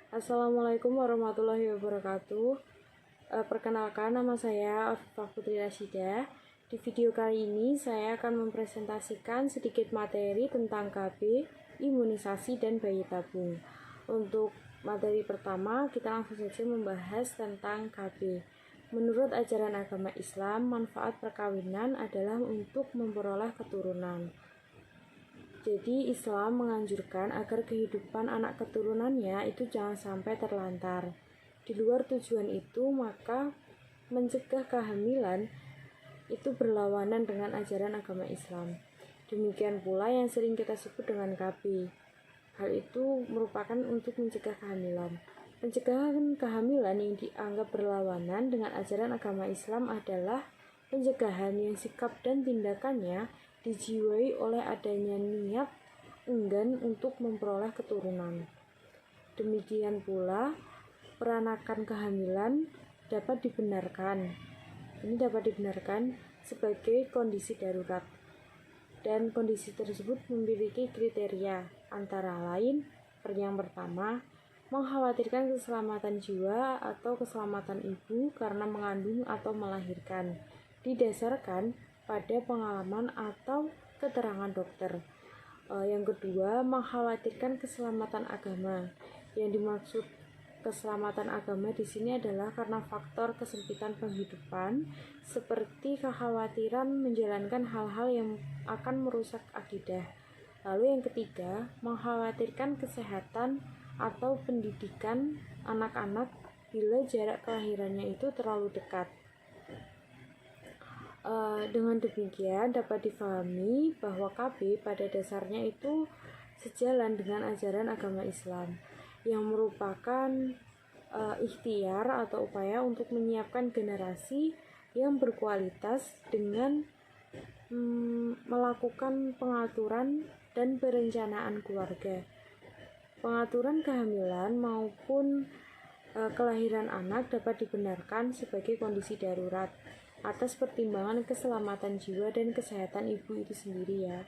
Assalamualaikum warahmatullahi wabarakatuh. Perkenalkan, nama saya Afifah Putri Rasyidah. Di video kali ini saya akan mempresentasikan sedikit materi tentang KB, imunisasi, dan bayi tabung. Untuk materi pertama, kita langsung saja membahas tentang KB. Menurut ajaran agama Islam, manfaat perkawinan adalah untuk memperoleh keturunan. Jadi Islam menganjurkan agar kehidupan anak keturunannya itu jangan sampai terlantar. Di luar tujuan itu, maka mencegah kehamilan itu berlawanan dengan ajaran agama Islam. Demikian pula yang sering kita sebut dengan KB. Hal itu merupakan untuk mencegah kehamilan. Pencegahan kehamilan yang dianggap berlawanan dengan ajaran agama Islam adalah pencegahan yang sikap dan tindakannya dijiwai oleh adanya niat enggan untuk memperoleh keturunan. Demikian pula, peranakan kehamilan dapat dibenarkan. Ini dapat dibenarkan sebagai kondisi darurat. Dan kondisi tersebut memiliki kriteria, antara lain, yang pertama, mengkhawatirkan keselamatan jiwa atau keselamatan ibu karena mengandung atau melahirkan, didasarkan pada pengalaman atau keterangan dokter. Yang kedua, mengkhawatirkan keselamatan agama. Yang dimaksud keselamatan agama di sini adalah karena faktor kesempitan penghidupan, seperti kekhawatiran menjalankan hal-hal yang akan merusak akidah. Lalu yang ketiga, mengkhawatirkan kesehatan atau pendidikan anak-anak bila jarak kelahirannya itu terlalu dekat. Dengan demikian dapat difahami bahwa KB pada dasarnya itu sejalan dengan ajaran agama Islam yang merupakan ikhtiar atau upaya untuk menyiapkan generasi yang berkualitas dengan melakukan pengaturan dan perencanaan keluarga. Pengaturan kehamilan maupun kelahiran anak dapat dibenarkan sebagai kondisi darurat atas pertimbangan keselamatan jiwa dan kesehatan ibu itu sendiri ya.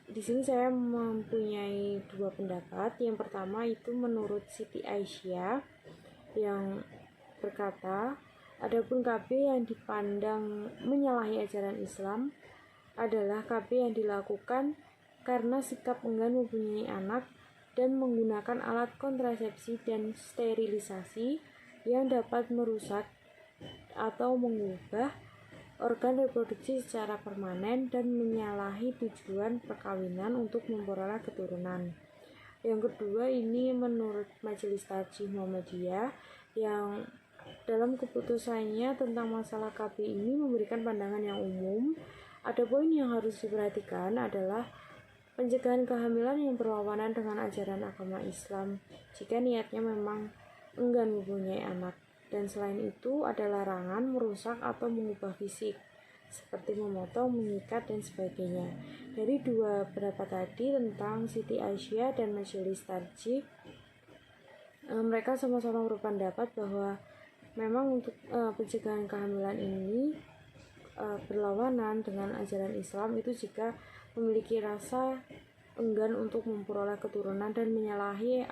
Di sini saya mempunyai dua pendapat. Yang pertama itu menurut Siti Aisyah yang berkata, adapun KB yang dipandang menyalahi ajaran Islam adalah KB yang dilakukan karena sikap enggan mempunyai anak dan menggunakan alat kontrasepsi dan sterilisasi yang dapat merusak atau mengubah organ reproduksi secara permanen dan menyalahi tujuan perkawinan untuk memperoleh keturunan. Yang kedua, ini menurut Majelis Tarjih Muhammadiyah yang dalam keputusannya tentang masalah KB ini memberikan pandangan yang umum. Ada poin yang harus diperhatikan adalah pencegahan kehamilan yang berlawanan dengan ajaran agama Islam jika niatnya memang enggan mempunyai anak. Dan selain itu ada larangan merusak atau mengubah fisik seperti memotong, mengikat, dan sebagainya. Dari dua pendapat tadi tentang Siti Aisyah dan Majelis Tarjih, mereka sama-sama berpendapat bahwa memang untuk pencegahan kehamilan ini berlawanan dengan ajaran Islam itu jika memiliki rasa enggan untuk memperoleh keturunan dan menyalahi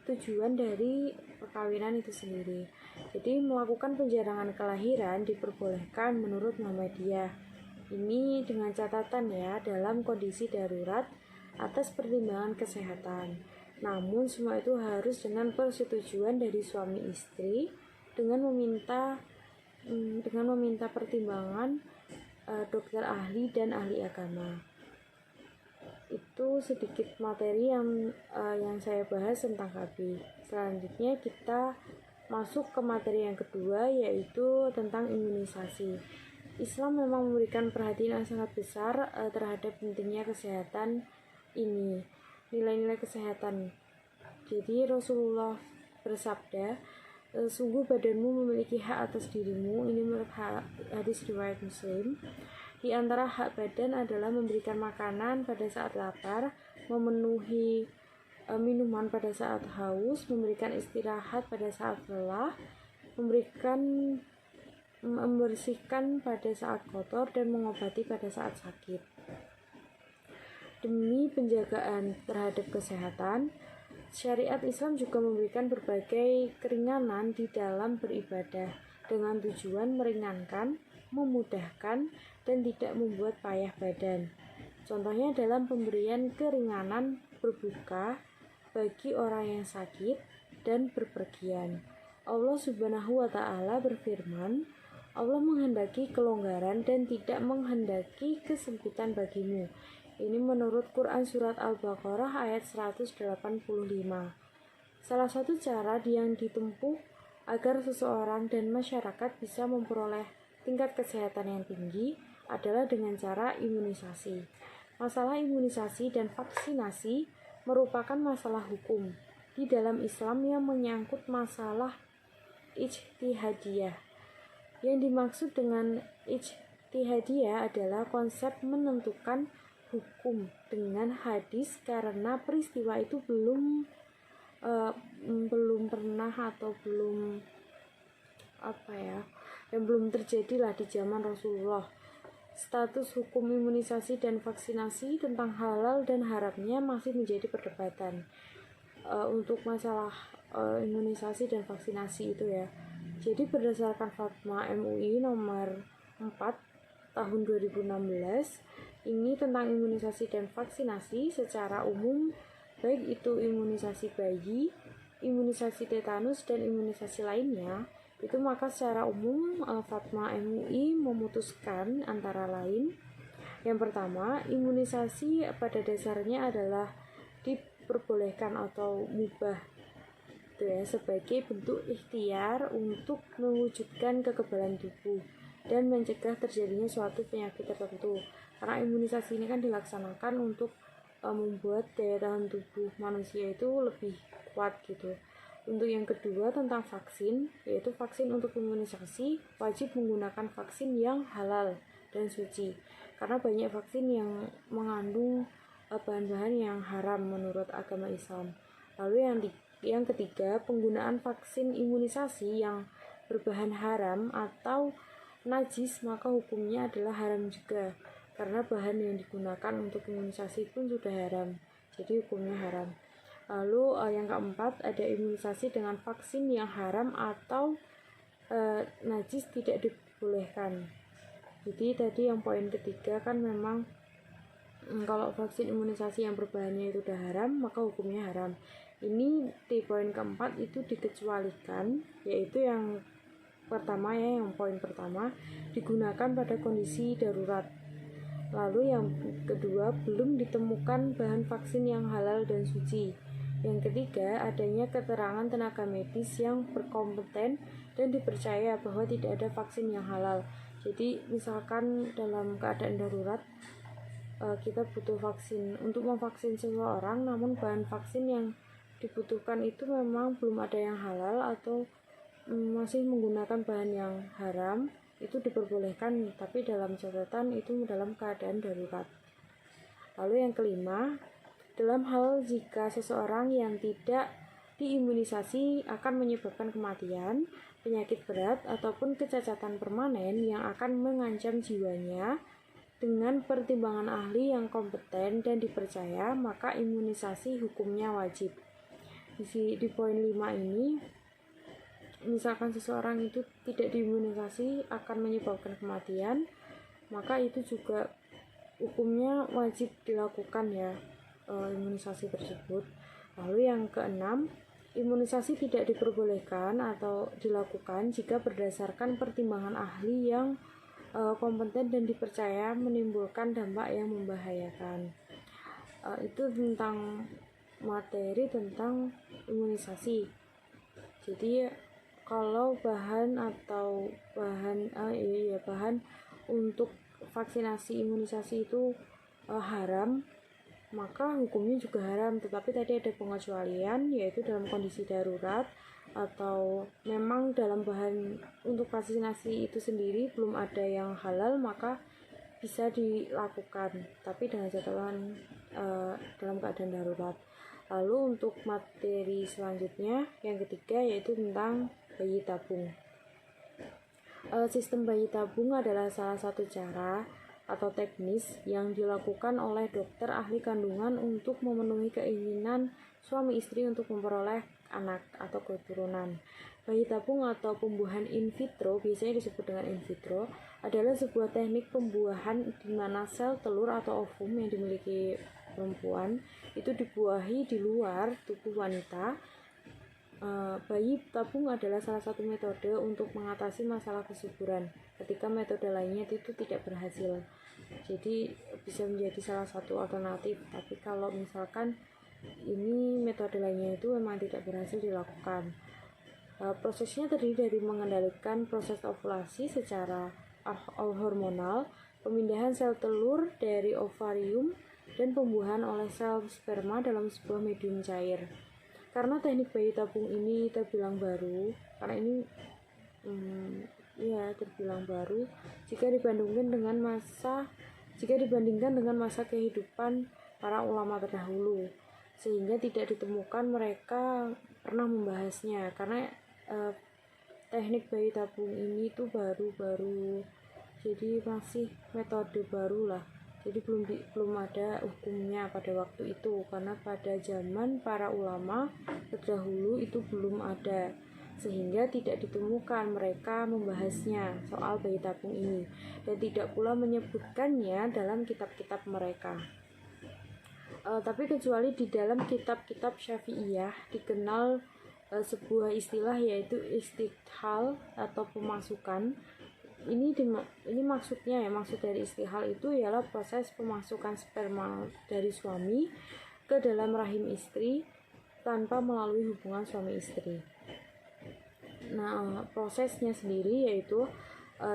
tujuan dari perkawinan itu sendiri. Jadi melakukan penjarangan kelahiran diperbolehkan menurut Muhammadiyah. Ini dengan catatan ya, dalam kondisi darurat atas pertimbangan kesehatan. Namun semua itu harus dengan persetujuan dari suami istri dengan meminta pertimbangan dokter ahli dan ahli agama. Itu sedikit materi yang saya bahas tentang KB. Selanjutnya kita masuk ke materi yang kedua, yaitu tentang imunisasi. Islam memang memberikan perhatian yang sangat besar terhadap pentingnya kesehatan ini, nilai-nilai kesehatan. Jadi Rasulullah bersabda, sungguh badanmu memiliki hak atas dirimu. Ini menurut hadis riwayat Muslim. Di antara hak badan adalah memberikan makanan pada saat lapar, memenuhi minuman pada saat haus, memberikan istirahat pada saat lelah, membersihkan pada saat kotor, dan mengobati pada saat sakit. Demi penjagaan terhadap kesehatan, Syariat Islam juga memberikan berbagai keringanan di dalam beribadah dengan tujuan meringankan, memudahkan, dan tidak membuat payah badan. Contohnya dalam pemberian keringanan berbuka bagi orang yang sakit dan berpergian. Allah Subhanahu wa Ta'ala berfirman, Allah menghendaki kelonggaran dan tidak menghendaki kesempitan bagimu. Ini menurut Quran Surat Al-Baqarah ayat 185. Salah satu cara yang ditempuh agar seseorang dan masyarakat bisa memperoleh tingkat kesehatan yang tinggi adalah dengan cara imunisasi. Masalah imunisasi dan vaksinasi merupakan masalah hukum di dalam Islam yang menyangkut masalah ijtihadiyah. Yang dimaksud dengan ijtihadiyah adalah konsep menentukan hukum dengan hadis karena peristiwa itu belum pernah atau belum yang belum terjadi lah di zaman Rasulullah. Status hukum imunisasi dan vaksinasi tentang halal dan haramnya masih menjadi perdebatan. Untuk masalah imunisasi dan vaksinasi itu ya. Jadi berdasarkan Fatwa MUI nomor 4 tahun 2016 ini tentang imunisasi dan vaksinasi secara umum, baik itu imunisasi bayi, imunisasi tetanus, dan imunisasi lainnya, itu maka secara umum Fatwa MUI memutuskan antara lain, yang pertama, imunisasi pada dasarnya adalah diperbolehkan atau mubah itu ya, sebagai bentuk ikhtiar untuk mewujudkan kekebalan tubuh dan mencegah terjadinya suatu penyakit tertentu. Karena imunisasi ini kan dilaksanakan untuk membuat daya tahan tubuh manusia itu lebih kuat gitu. Untuk yang kedua tentang vaksin, yaitu vaksin untuk imunisasi wajib menggunakan vaksin yang halal dan suci. Karena banyak vaksin yang mengandung bahan-bahan yang haram menurut agama Islam. Lalu yang ketiga, penggunaan vaksin imunisasi yang berbahan haram atau najis maka hukumnya adalah haram juga. Karena bahan yang digunakan untuk imunisasi pun sudah haram, jadi hukumnya haram. Lalu yang keempat, ada imunisasi dengan vaksin yang haram atau najis tidak dibolehkan. Jadi tadi yang poin ketiga kan memang kalau vaksin imunisasi yang berbahannya itu sudah haram maka hukumnya haram. Ini di poin keempat itu dikecualikan, yaitu yang pertama ya, yang poin pertama digunakan pada kondisi darurat. Lalu yang kedua, belum ditemukan bahan vaksin yang halal dan suci. Yang ketiga, adanya keterangan tenaga medis yang berkompeten dan dipercaya bahwa tidak ada vaksin yang halal. Jadi misalkan dalam keadaan darurat kita butuh vaksin untuk memvaksin seseorang, namun bahan vaksin yang dibutuhkan itu memang belum ada yang halal atau masih menggunakan bahan yang haram, itu diperbolehkan, tapi dalam catatan itu dalam keadaan darurat. Lalu yang kelima, dalam hal jika seseorang yang tidak diimunisasi akan menyebabkan kematian, penyakit berat, ataupun kecacatan permanen yang akan mengancam jiwanya, dengan pertimbangan ahli yang kompeten dan dipercaya, maka imunisasi hukumnya wajib. Di poin 5 ini, misalkan seseorang itu tidak diimunisasi akan menyebabkan kematian, maka itu juga hukumnya wajib dilakukan ya, imunisasi tersebut. Lalu yang keenam, imunisasi tidak diperbolehkan atau dilakukan jika berdasarkan pertimbangan ahli yang kompeten dan dipercaya menimbulkan dampak yang membahayakan. Itu tentang materi tentang imunisasi. Jadi kalau bahan untuk vaksinasi imunisasi itu haram, maka hukumnya juga haram. Tetapi tadi ada pengecualian, yaitu dalam kondisi darurat atau memang dalam bahan untuk vaksinasi itu sendiri belum ada yang halal, maka bisa dilakukan, tapi dengan catatan dalam keadaan darurat. Lalu untuk materi selanjutnya yang ketiga yaitu tentang bayi tabung. Sistem bayi tabung adalah salah satu cara atau teknis yang dilakukan oleh dokter ahli kandungan untuk memenuhi keinginan suami istri untuk memperoleh anak atau keturunan. Bayi tabung atau pembuahan in vitro, biasanya disebut dengan in vitro, adalah sebuah teknik pembuahan di mana sel telur atau ovum yang dimiliki perempuan itu dibuahi di luar tubuh wanita. Bayi tabung adalah salah satu metode untuk mengatasi masalah kesuburan ketika metode lainnya itu tidak berhasil. Jadi bisa menjadi salah satu alternatif, tapi kalau misalkan ini metode lainnya itu memang tidak berhasil dilakukan. Prosesnya terdiri dari mengendalikan proses ovulasi secara hormonal, pemindahan sel telur dari ovarium, dan pembuahan oleh sel sperma dalam sebuah medium cair. Karena teknik bayi tabung ini terbilang baru, karena ini terbilang baru jika dibandingkan dengan masa kehidupan para ulama terdahulu, sehingga tidak ditemukan mereka pernah membahasnya, karena teknik bayi tabung ini tuh baru-baru, jadi masih metode baru lah. Jadi belum ada hukumnya pada waktu itu, karena pada zaman para ulama terdahulu itu belum ada, sehingga tidak ditemukan mereka membahasnya soal bayi tabung ini, dan tidak pula menyebutkannya dalam kitab-kitab mereka. Tapi kecuali di dalam kitab-kitab Syafi'iyah dikenal sebuah istilah, yaitu istihal atau pemasukan. Ini maksudnya maksud dari istihal itu ialah proses pemasukan sperma dari suami ke dalam rahim istri tanpa melalui hubungan suami istri. Nah, prosesnya sendiri yaitu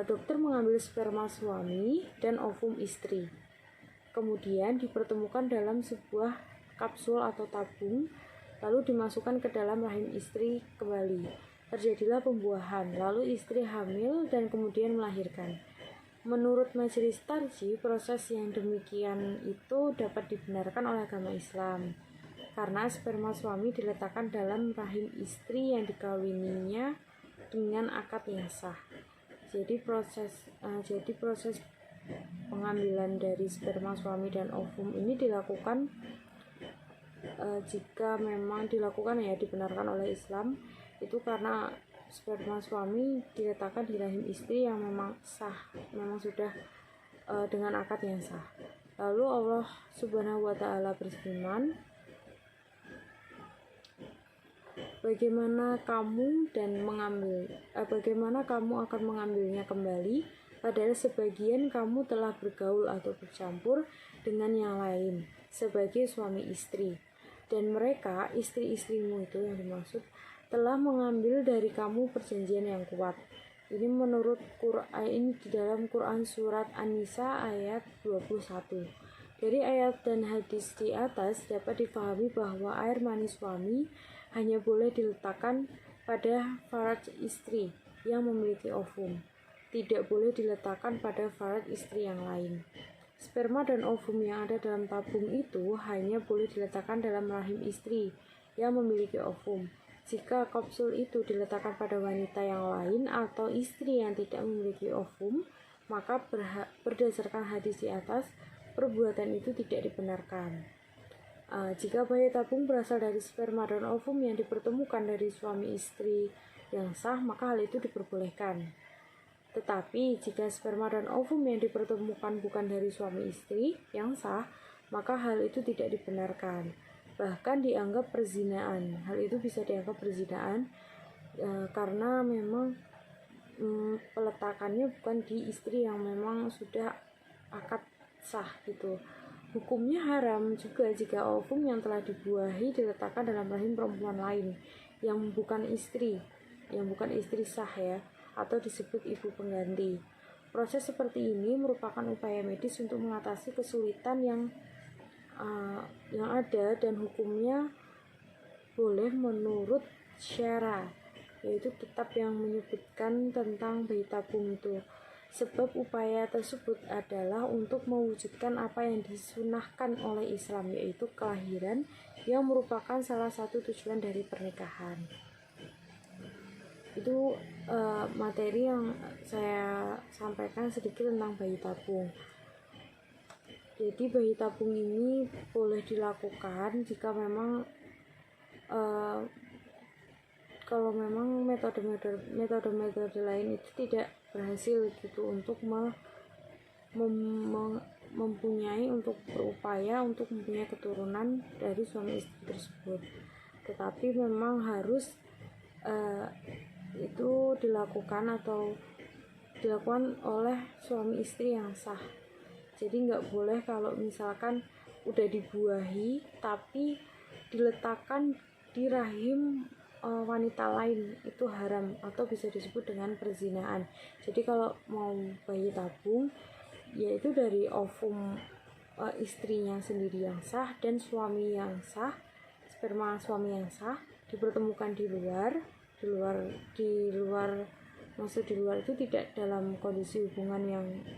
dokter mengambil sperma suami dan ovum istri, kemudian dipertemukan dalam sebuah kapsul atau tabung, lalu dimasukkan ke dalam rahim istri kembali. Terjadilah pembuahan, lalu istri hamil dan kemudian melahirkan. Menurut Majelis Tarjih, proses yang demikian itu dapat dibenarkan oleh agama Islam, karena sperma suami diletakkan dalam rahim istri yang dikawininya dengan akad yang sah. Jadi proses pengambilan dari sperma suami dan ovum ini dilakukan jika memang dilakukan dibenarkan oleh Islam, itu karena sperma suami diletakkan di rahim istri yang memang sah, memang sudah dengan akad yang sah. Lalu Allah Subhanahu wa Ta'ala berfirman, bagaimana kamu akan mengambilnya kembali, padahal sebagian kamu telah bergaul atau bercampur dengan yang lain sebagai suami istri, dan mereka, istri-istrimu itu yang dimaksud, telah mengambil dari kamu perjanjian yang kuat. Ini menurut Quran, ini di dalam Quran surat An-Nisa ayat 21. Dari ayat dan hadis di atas dapat difahami bahwa air mani suami hanya boleh diletakkan pada faraj istri yang memiliki ovum, tidak boleh diletakkan pada faraj istri yang lain. Sperma dan ovum yang ada dalam tabung itu hanya boleh diletakkan dalam rahim istri yang memiliki ovum. Jika kapsul itu diletakkan pada wanita yang lain atau istri yang tidak memiliki ovum, maka berdasarkan hadis di atas, perbuatan itu tidak dibenarkan. Jika bayi tabung berasal dari sperma dan ovum yang dipertemukan dari suami istri yang sah, maka hal itu diperbolehkan. Tetapi jika sperma dan ovum yang dipertemukan bukan dari suami istri yang sah, maka hal itu tidak dibenarkan, bahkan dianggap perzinaan. Hal itu bisa dianggap perzinaan karena memang peletakannya bukan di istri yang memang sudah akad sah gitu. Hukumnya haram juga jika ovum yang telah dibuahi diletakkan dalam rahim perempuan lain yang bukan istri sah atau disebut ibu pengganti. Proses seperti ini merupakan upaya medis untuk mengatasi kesulitan yang ada, dan hukumnya boleh menurut syara, yaitu kitab yang menyebutkan tentang bayi tabung itu. Sebab upaya tersebut adalah untuk mewujudkan apa yang disunahkan oleh Islam, yaitu kelahiran yang merupakan salah satu tujuan dari pernikahan. Itu materi yang saya sampaikan sedikit tentang bayi tabung. Jadi bayi tabung ini boleh dilakukan jika memang kalau memang metode-metode lain itu tidak berhasil gitu untuk berupaya untuk mempunyai keturunan dari suami istri tersebut. Tetapi memang harus itu dilakukan oleh suami istri yang sah. Jadi nggak boleh kalau misalkan udah dibuahi tapi diletakkan di rahim wanita lain, itu haram atau bisa disebut dengan perzinaan. Jadi kalau mau bayi tabung, yaitu dari ovum istrinya sendiri yang sah dan suami yang sah, sperma suami yang sah dipertemukan di luar maksud di luar itu tidak dalam kondisi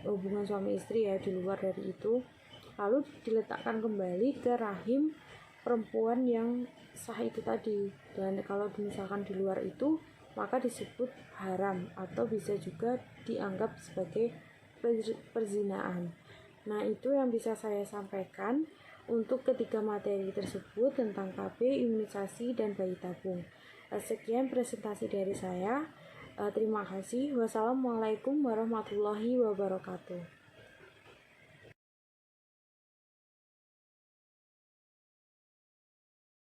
hubungan suami istri ya, di luar dari itu, lalu diletakkan kembali ke rahim perempuan yang sah itu tadi. Dan kalau misalkan di luar itu, maka disebut haram atau bisa juga dianggap sebagai perzinaan. Nah, itu yang bisa saya sampaikan untuk ketiga materi tersebut tentang KB, imunisasi, dan bayi tabung. Sekian presentasi dari saya. Terima kasih. Wassalamualaikum warahmatullahi wabarakatuh.